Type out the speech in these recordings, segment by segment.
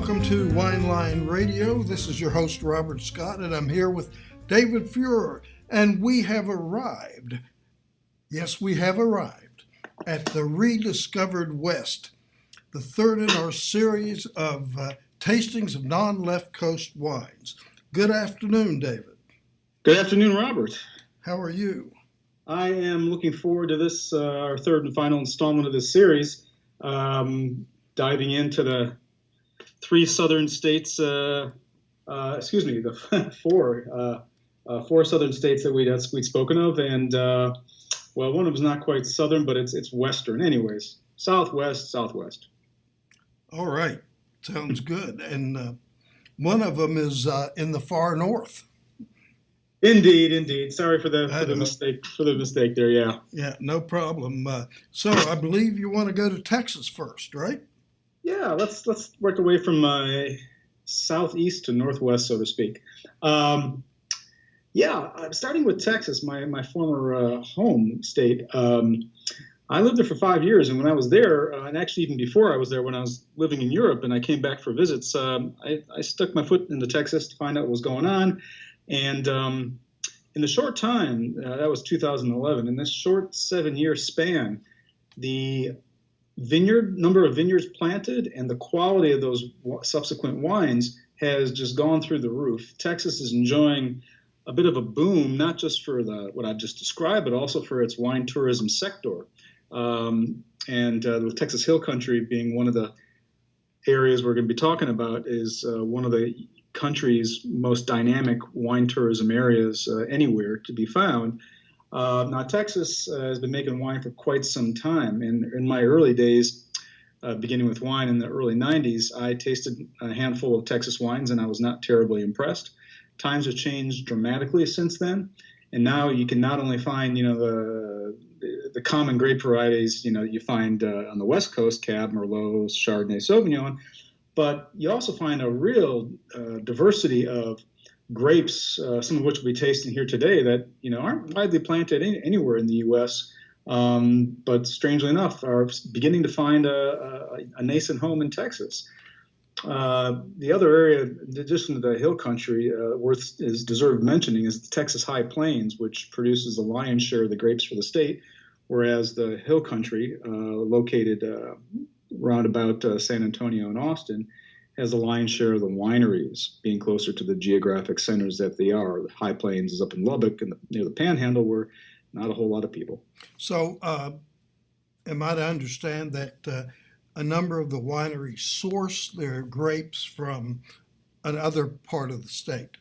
Welcome to Wine Line Radio. This is your host, Robert Scott, and I'm here with David Fuhrer. And we have arrived, yes, we have arrived at the Rediscovered West, the third in our series of tastings of non-left coast wines. Good afternoon, David. Good afternoon, Robert. How are you? I am looking forward to this, our third and final installment of this series, diving into the three southern states, the four southern states that we'd spoken of, and well, one of them is not quite southern, but it's western, anyways. Southwest. All right, sounds good. And one of them is in the far north. Indeed. Sorry for the mistake there. Yeah. Yeah, no problem. So I believe you want to go to Texas first, right? Yeah, let's work away from southeast to northwest, so to speak. Starting with Texas, my former home state. I lived there for 5 years, and when I was there, and actually even before I was there, when I was living in Europe and I came back for visits, I stuck my foot into Texas to find out what was going on. And in the short time, that was 2011, in this short 7-year span, the number of vineyards planted and the quality of those subsequent wines has just gone through the roof. Texas is enjoying a bit of a boom, not just for what I've just described, but also for its wine tourism sector. The Texas Hill Country being one of the areas we're going to be talking about is one of the country's most dynamic wine tourism areas anywhere to be found. Now, Texas has been making wine for quite some time. And in my early days, beginning with wine in the early 90s, I tasted a handful of Texas wines, and I was not terribly impressed. Times have changed dramatically since then. And now you can not only find, the common grape varieties, you find on the West Coast, Cab, Merlot, Chardonnay, Sauvignon, but you also find a real diversity of grapes, some of which we'll be tasting here today, that aren't widely planted anywhere in the U.S., but strangely enough are beginning to find a nascent home in Texas. The other area, in addition to the Hill Country, is deserved mentioning is the Texas High Plains, which produces the lion's share of the grapes for the state, whereas the Hill Country, located round about San Antonio and Austin, has the lion's share of the wineries, being closer to the geographic centers that they are. The High Plains is up in Lubbock and near the Panhandle, where not a whole lot of people. So am I to understand that a number of the wineries source their grapes from another part of the state?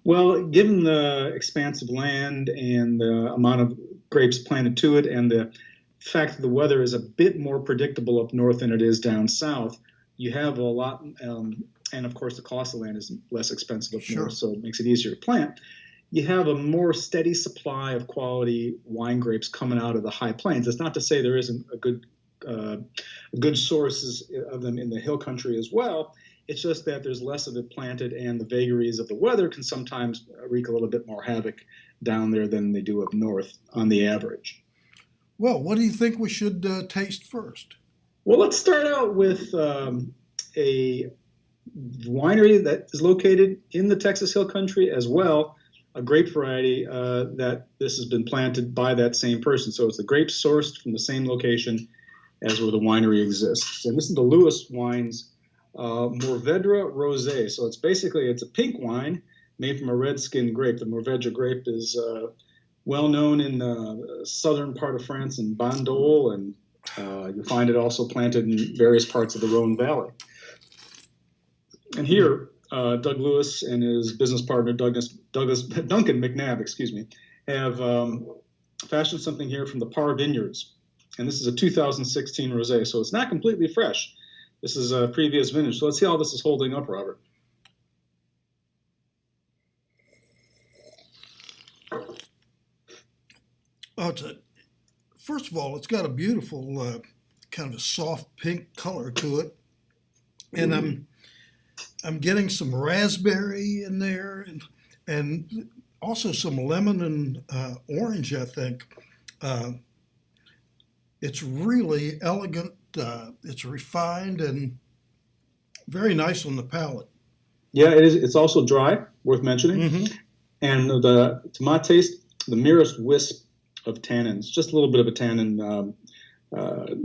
Well, given the expansive land and the amount of grapes planted to it, and the fact that the weather is a bit more predictable up north than it is down south, you have a lot, and of course the cost of land is less expensive up north, so it makes it easier to plant. You have a more steady supply of quality wine grapes coming out of the High Plains. It's not to say there isn't a good sources of them in the Hill Country as well. It's just that there's less of it planted, and the vagaries of the weather can sometimes wreak a little bit more havoc down there than they do up north on the average. Well, what do you think we should taste first? Well, let's start out with a winery that is located in the Texas Hill Country as well, a grape variety that this has been planted by that same person. So it's the grapes sourced from the same location as where the winery exists. And this is the Lewis Wines Mourvedre Rosé. So it's a pink wine made from a red-skinned grape. The Mourvedre grape is well known in the southern part of France in Bandol, and you find it also planted in various parts of the Rhone Valley. And here, Doug Lewis and his business partner, Duncan McNabb, have fashioned something here from the Parr Vineyards. And this is a 2016 rosé, so it's not completely fresh. This is a previous vintage. So let's see how this is holding up, Robert. First of all, it's got a beautiful kind of a soft pink color to it, and I'm getting some raspberry in there, and also some lemon and orange, I think. It's really elegant. It's refined, and Very nice on the palate. Yeah, it is. It's also dry, worth mentioning. Mm-hmm. And to my taste, the merest wisp of tannins, just a little bit of a tannin,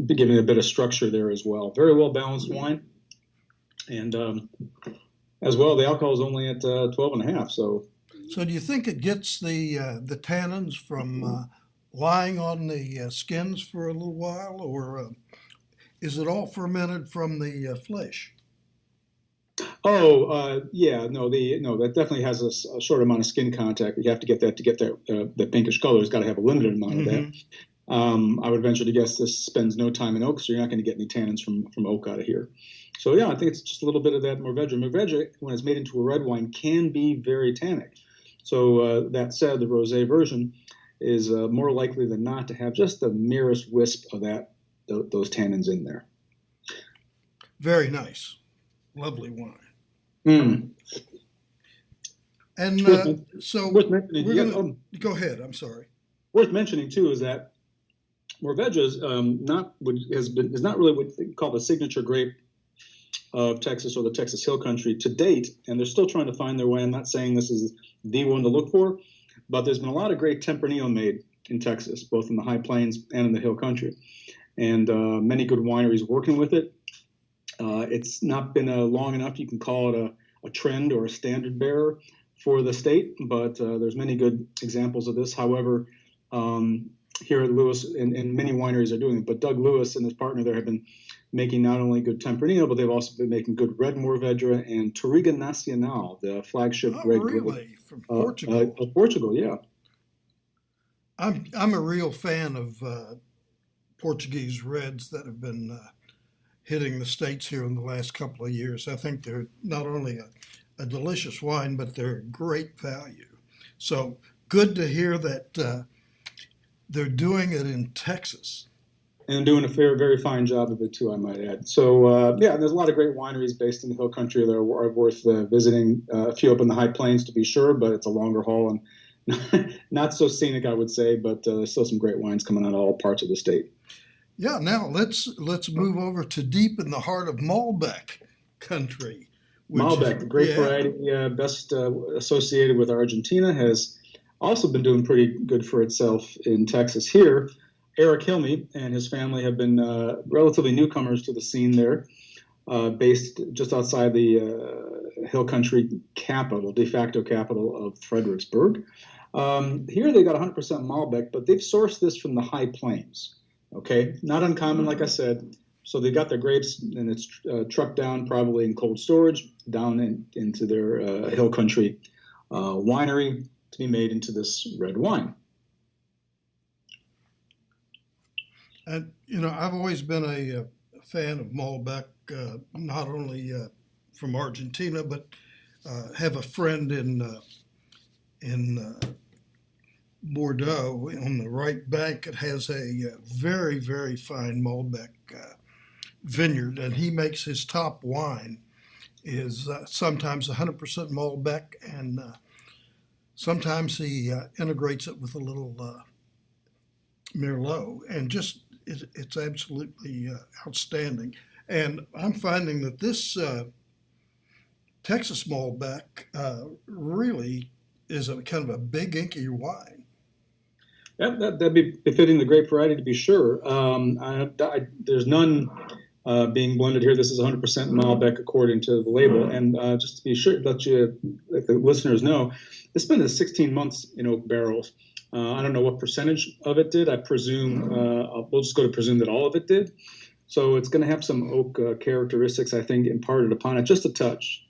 giving a bit of structure there as well. Very well balanced wine. And as well, the alcohol is only at 12.5. So do you think it gets the tannins from lying on the skins for a little while, or is it all fermented from the flesh? yeah, no, that definitely has a short amount of skin contact. You have to get that the pinkish color. It's got to have a limited amount of that. I would venture to guess this spends no time in oak, so you're not going to get any tannins from oak out of here. So yeah, I think it's just a little bit of that Mourvedre. Mourvedre, when it's made into a red wine, can be very tannic. So that said, the rosé version is more likely than not to have just the merest wisp of those tannins in there. Very nice, lovely wine. Mm. And so worth mentioning, we're gonna go ahead. I'm sorry. Worth mentioning too is that Mourvedre is not really what they call the signature grape of Texas or the Texas Hill Country to date, and they're still trying to find their way. I'm not saying this is the one to look for, but there's been a lot of great Tempranillo made in Texas, both in the High Plains and in the Hill Country, and many good wineries working with it. It's not been long enough you can call it a trend or a standard bearer for the state, but there's many good examples of this. However, here at Lewis, and many wineries are doing it, but Doug Lewis and his partner there have been making not only good Tempranillo, but they've also been making good red Mourvedre and Touriga Nacional, the flagship red really? From Portugal. Portugal, yeah. I'm a real fan of Portuguese Reds that have been hitting the States here in the last couple of years. I think they're not only a delicious wine, but they're great value. So good to hear that they're doing it in Texas. And doing a very fine job of it too, I might add. So yeah, there's a lot of great wineries based in the Hill Country that are worth visiting. A few up in the High Plains to be sure, but it's a longer haul and not so scenic, I would say. But there's still some great wines coming out of all parts of the state. Yeah, now let's move over to deep in the heart of Malbec country. Malbec, the grape variety best associated with Argentina, has also been doing pretty good for itself in Texas here. Eric Hilme and his family have been relatively newcomers to the scene there, based just outside the Hill Country capital, de facto capital of Fredericksburg. Here they got 100% Malbec, but they've sourced this from the High Plains. Okay, not uncommon, like I said. So they got their grapes, and it's trucked down, probably in cold storage, down into their Hill Country winery to be made into this red wine. And I've always been a fan of Malbec, not only from Argentina, but have a friend in Bordeaux on the right bank. It has a very fine Malbec vineyard, and he makes his top wine is sometimes 100% Malbec, and sometimes he integrates it with a little Merlot, and just it's absolutely outstanding. And I'm finding that this Texas Malbec really is a kind of a big inky wine. That'd be befitting the grape variety to be sure. There's none being blended here. This is 100% Malbec according to the label. And just to be sure, let the listeners know, it's been 16 months in oak barrels. I don't know what percentage of it did. I presume, we'll just go to presume that all of it did. So it's going to have some oak characteristics, I think, imparted upon it, just a touch.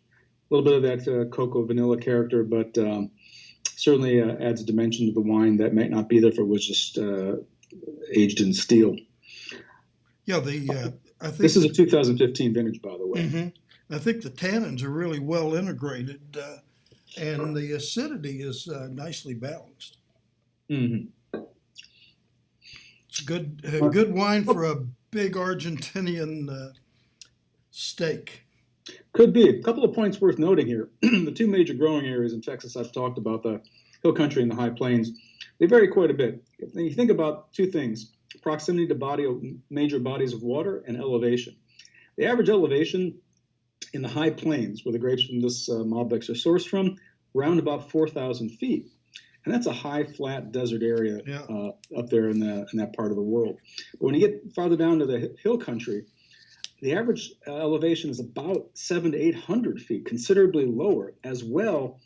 A little bit of that cocoa vanilla character, but certainly adds a dimension to the wine that might not be there if it was just aged in steel. Yeah, I think this is a 2015 vintage, by the way. Mm-hmm. I think the tannins are really well integrated, and the acidity is nicely balanced. Mm-hmm. It's a good wine for a big Argentinian steak. Could be. A couple of points worth noting here. The two major growing areas in Texas I've talked about, the Hill Country and the High Plains, they vary quite a bit. If you think about two things, proximity to major bodies of water and elevation. The average elevation in the high plains where the grapes from this Malbecs are sourced from, around about 4,000 feet. And that's a high, flat desert area up there in that part of the world. But when you get farther down to the hill country, the average elevation is about 700 to 800 feet, considerably lower. As well,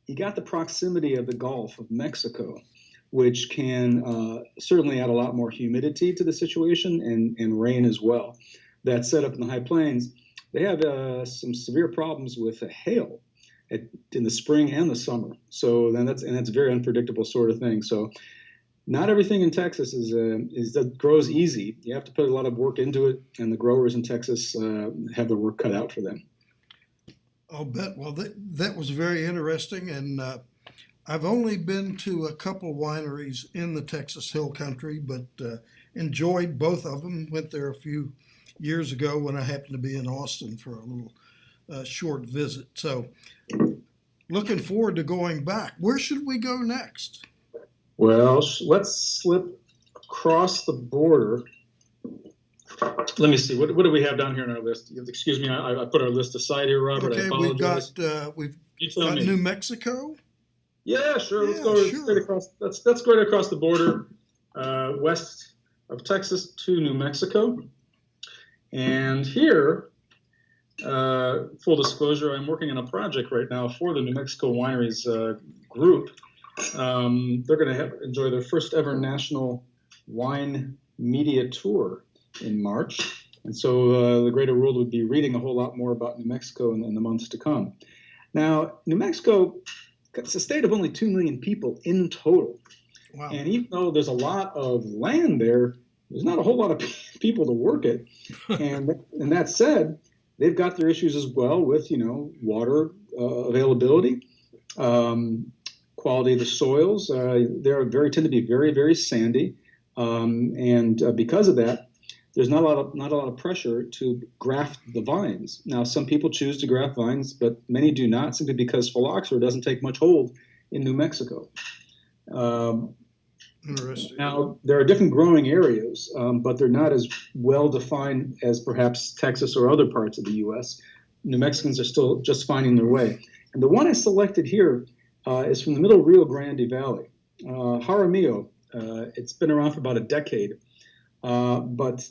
you got the proximity of the Gulf of Mexico, which can certainly add a lot more humidity to the situation and rain as well. That set up in the high plains, they have some severe problems with hail in the spring and the summer. So then that's a very unpredictable sort of thing. So not everything in Texas is that grows easy. You have to put a lot of work into it, and the growers in Texas have the work cut out for them. I'll bet. Well, that was very interesting, and I've only been to a couple wineries in the Texas Hill Country, but enjoyed both of them. Went there a few years ago when I happened to be in Austin for a little short visit. So looking forward to going back. Where should we go next? Well, let's slip across the border. Let me see. What do we have down here on our list? Excuse me, I put our list aside here, Robert. Okay, I apologize. we've got New Mexico. Yeah, sure. Let's go straight across. Let's go right across the border, west of Texas to New Mexico. And here, full disclosure, I'm working on a project right now for the New Mexico Wineries group. They're going to enjoy their first ever national wine media tour in March. And so the greater world would be reading a whole lot more about New Mexico in the months to come. Now, New Mexico, it's a state of only 2 million people in total. Wow. And even though there's a lot of land there, there's not a whole lot of people to work it. And that said, they've got their issues as well with, water availability, quality of the soils. They tend to be very, very sandy, and because of that, there's not a lot of pressure to graft the vines. Now, some people choose to graft vines, but many do not, simply because phylloxera doesn't take much hold in New Mexico. Interesting. Now, there are different growing areas, but they're not as well defined as perhaps Texas or other parts of the U.S. New Mexicans are still just finding their way. And the one I selected here is from the middle Rio Grande Valley, Jaramillo. It's been around for about a decade, but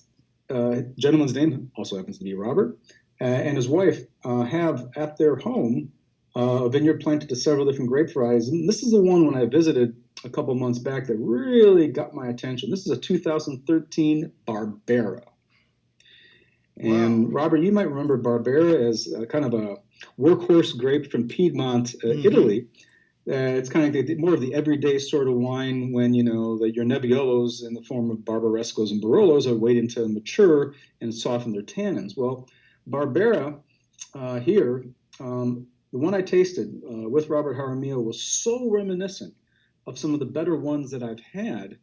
gentleman's name also happens to be Robert, and his wife have at their home a vineyard planted to several different grape varieties. And this is the one when I visited a couple months back that really got my attention. This is a 2013 Barbera. And wow. Robert, you might remember Barbera as kind of a workhorse grape from Piedmont, Italy. It's kind of more of the everyday sort of wine when, your Nebbiolos in the form of Barbarescos and Barolos are waiting to mature and soften their tannins. Well, Barbera here, the one I tasted with Robert Jaramillo was so reminiscent of some of the better ones that I've had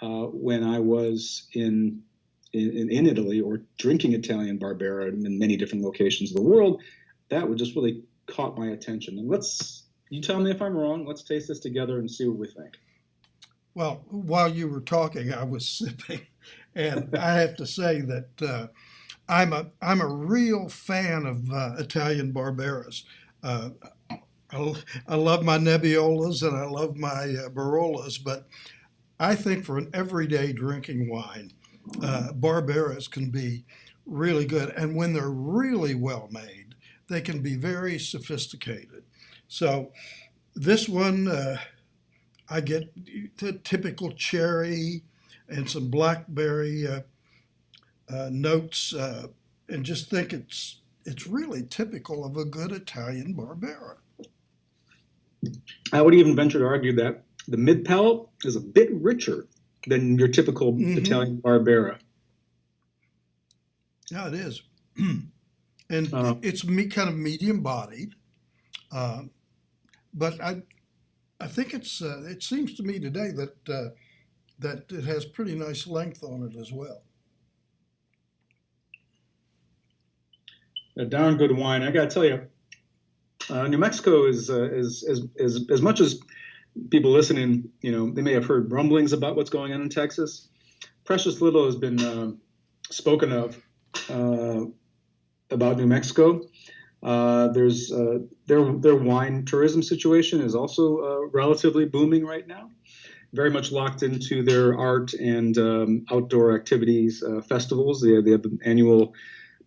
when I was in Italy or drinking Italian Barbera in many different locations of the world. That would just really caught my attention. And you tell me if I'm wrong. Let's taste this together and see what we think. Well, while you were talking, I was sipping, and I have to say that I'm a real fan of Italian Barberas. I love my Nebbiolas and I love my Barolas, but I think for an everyday drinking wine, Barberas can be really good. And when they're really well made, they can be very sophisticated. So this one, I get the typical cherry and some blackberry notes, and just think it's really typical of a good Italian Barbera. I would even venture to argue that the mid palate is a bit richer than your typical Italian Barbera. Yeah, it is. And it's kind of medium bodied, but I think it seems to me today that it has pretty nice length on it as well. A darn good wine. I got to tell you, New Mexico is as much as people listening, they may have heard rumblings about what's going on in Texas. Precious little has been spoken of about New Mexico. There's their wine tourism situation is also relatively booming right now. Very much locked into their art and outdoor activities, festivals. They have an annual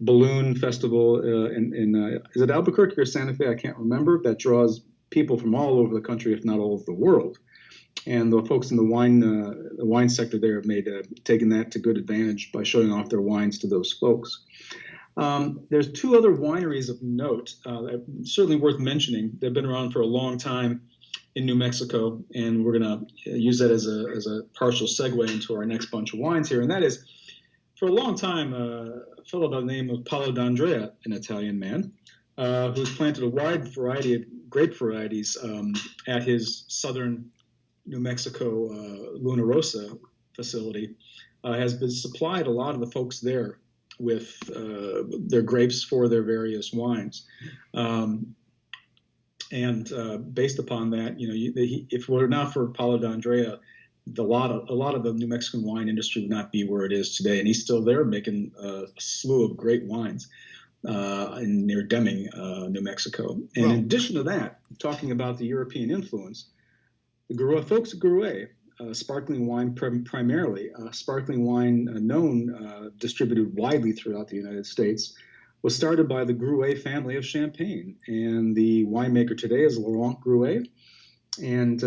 balloon festival in is it Albuquerque or Santa Fe? I can't remember. That draws people from all over the country, if not all over the world. And the folks in the wine sector there have taken that to good advantage by showing off their wines to those folks. There's two other wineries of note, certainly worth mentioning. They've been around for a long time in New Mexico, and we're going to use that as a partial segue into our next bunch of wines here. And that is, for a long time, a fellow by the name of Paolo D'Andrea, an Italian man, who's planted a wide variety of grape varieties at his southern New Mexico Luna Rosa facility, has been supplied a lot of the folks there with their grapes for their various wines. And based upon that, if it were not for Paolo D'Andrea, a lot of the New Mexican wine industry would not be where it is today. And he's still there making a slew of great wines near Deming, New Mexico. And in addition to that, talking about the European influence, the folks at Gruet, sparkling wine primarily, sparkling wine distributed widely throughout the United States, was started by the Gruet family of Champagne. And the winemaker today is Laurent Gruet. And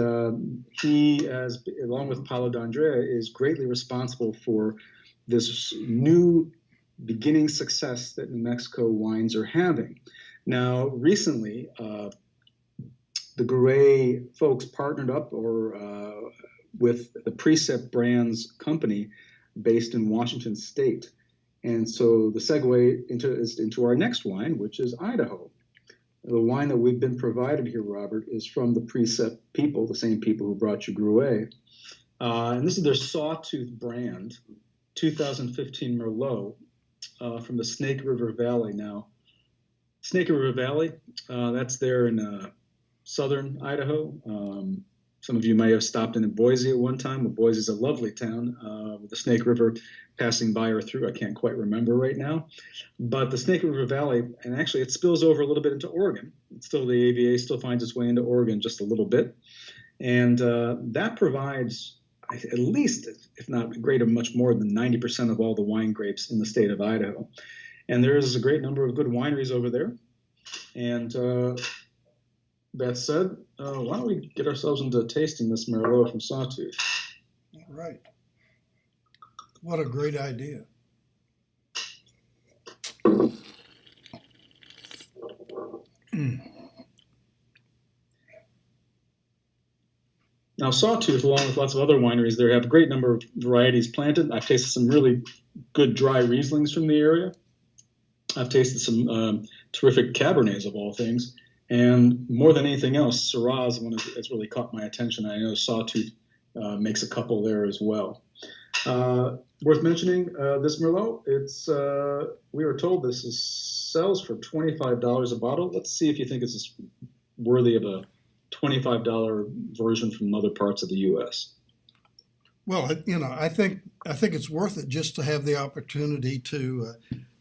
he, along with Paolo D'Andrea, is greatly responsible for this new beginning success that New Mexico wines are having. Now, recently, the Gruet folks partnered up with the Precept Brands company based in Washington State. And so the segue into our next wine, which is Idaho. The wine that we've been provided here, Robert, is from the Precept people, the same people who brought you Gruet. And this is their Sawtooth brand, 2015 Merlot from the Snake River Valley. Now, Snake River Valley, that's there in southern Idaho. Some of you may have stopped in Boise at one time. Well, Boise is a lovely town with the Snake River passing by or through. I can't quite remember right now. But the Snake River Valley, and actually it spills over a little bit into Oregon. The AVA still finds its way into Oregon just a little bit. And that provides at least, if not greater, much more than 90% of all the wine grapes in the state of Idaho. And there is a great number of good wineries over there. And that said, why don't we get ourselves into tasting this Merlot from Sawtooth? All right. What a great idea. Now, Sawtooth, along with lots of other wineries, there have a great number of varieties planted. I've tasted some really good dry Rieslings from the area. I've tasted some terrific Cabernets of all things. And more than anything else, Syrah is one that's really caught my attention. I know Sawtooth makes a couple there as well. Worth mentioning, this Merlot, we were told this sells for $25 a bottle. Let's see if you think it's worthy of a $25 version from other parts of the U.S. Well, I think it's worth it just to have the opportunity to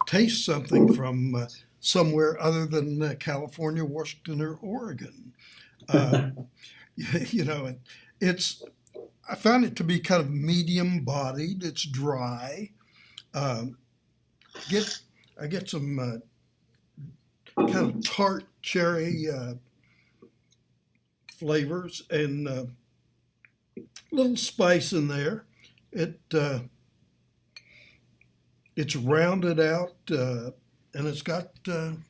taste something from somewhere other than California, Washington, or Oregon. I found it to be kind of medium-bodied. It's dry. I get some kind of tart cherry flavors and a little spice in there. It's rounded out and it's got some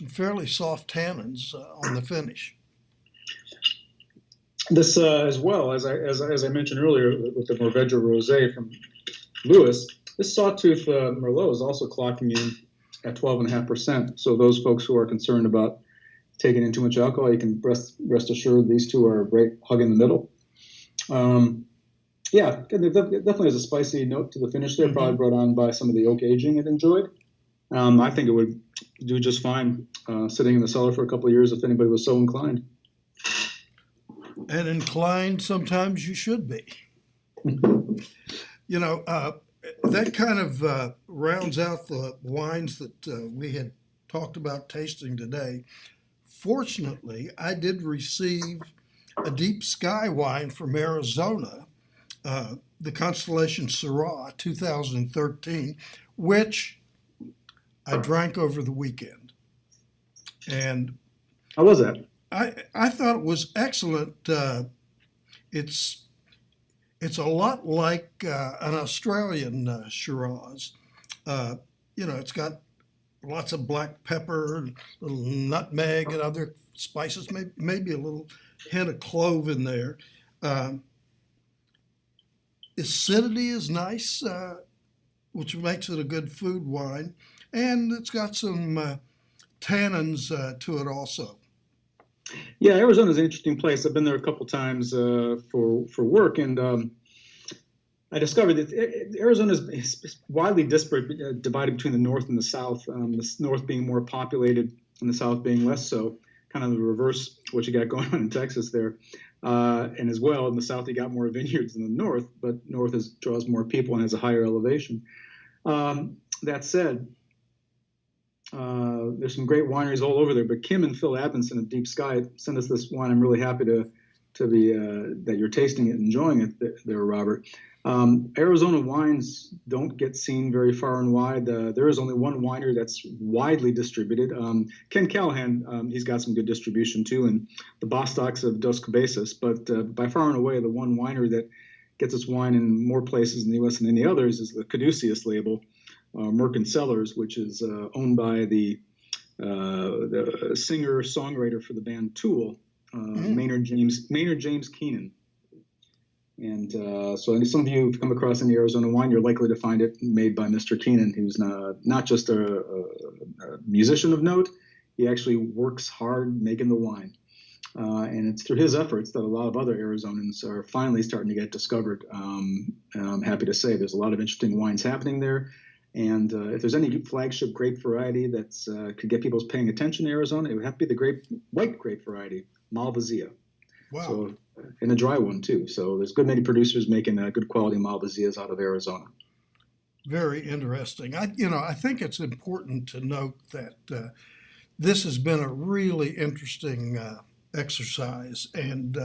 fairly soft tannins on the finish. This, as well as I mentioned earlier, with the Mourvedre Rosé from Lewis, this Sawtooth Merlot is also clocking in at 12.5%. So those folks who are concerned about taking in too much alcohol, you can rest assured these two are a great hug in the middle. Yeah, it definitely has a spicy note to the finish there, probably brought on by some of the oak aging it enjoyed. I think it would do just fine sitting in the cellar for a couple of years if anybody was so inclined. And inclined, sometimes you should be. that kind of rounds out the wines that we had talked about tasting today. Fortunately, I did receive a deep sky wine from Arizona, the Constellation Syrah 2013, which I drank over the weekend. And How was that? I thought it was excellent. It's a lot like an Australian Shiraz. It's got lots of black pepper, and little nutmeg, and other spices. Maybe a little hint of clove in there. Acidity is nice, which makes it a good food wine, and it's got some tannins to it also. Yeah, Arizona's an interesting place. I've been there a couple times for work, and I discovered that Arizona is widely disparate, divided between the north and the south. The north being more populated, and the south being less so. Kind of the reverse what you got going on in Texas there, and as well in the south you got more vineyards than the north, but north draws more people and has a higher elevation. That said, there's some great wineries all over there, but Kim and Phil Adamson of Deep Sky sent us this wine. I'm really happy to be that you're tasting it and enjoying it there, Robert. Arizona wines don't get seen very far and wide. There is only one winery that's widely distributed. Ken Callahan, he's got some good distribution too, and the Bostocks of Dos Cabezas. But by far and away, the one winery that gets its wine in more places in the U.S. than any others is the Caduceus label, Merkin Cellars, which is owned by the singer-songwriter for the band Tool, Maynard James Keenan. And so some of you have come across any Arizona wine, you're likely to find it made by Mr. Keenan, who's not just a musician of note. He actually works hard making the wine. And it's through his efforts that a lot of other Arizonans are finally starting to get discovered. And I'm happy to say there's a lot of interesting wines happening there. And if there's any flagship grape variety that could get people paying attention in Arizona, it would have to be the white grape variety, Malvasia. Wow. So, and a dry one too. So there's good many producers making good quality Malvasias out of Arizona. Very interesting. I think it's important to note that this has been a really interesting exercise. And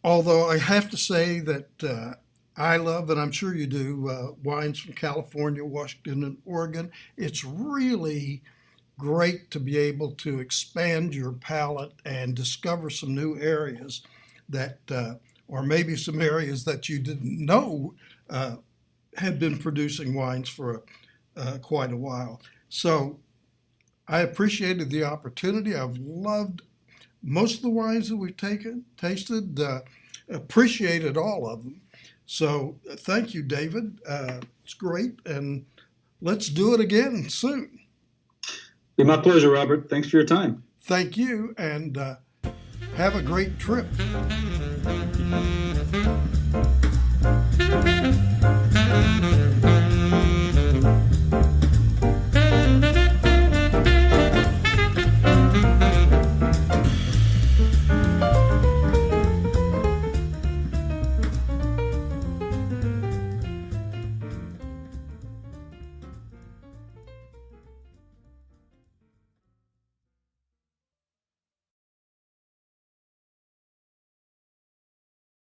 although I have to say that I love, and I'm sure you do, wines from California, Washington, and Oregon, it's really great to be able to expand your palate and discover some new areas that, or maybe some areas that you didn't know had been producing wines for quite a while. So I appreciated the opportunity. I've loved most of the wines that we've tasted, appreciated all of them. So thank you, David. It's great, and let's do it again soon. Be my pleasure, Robert. Thanks for your time. Thank you, and have a great trip.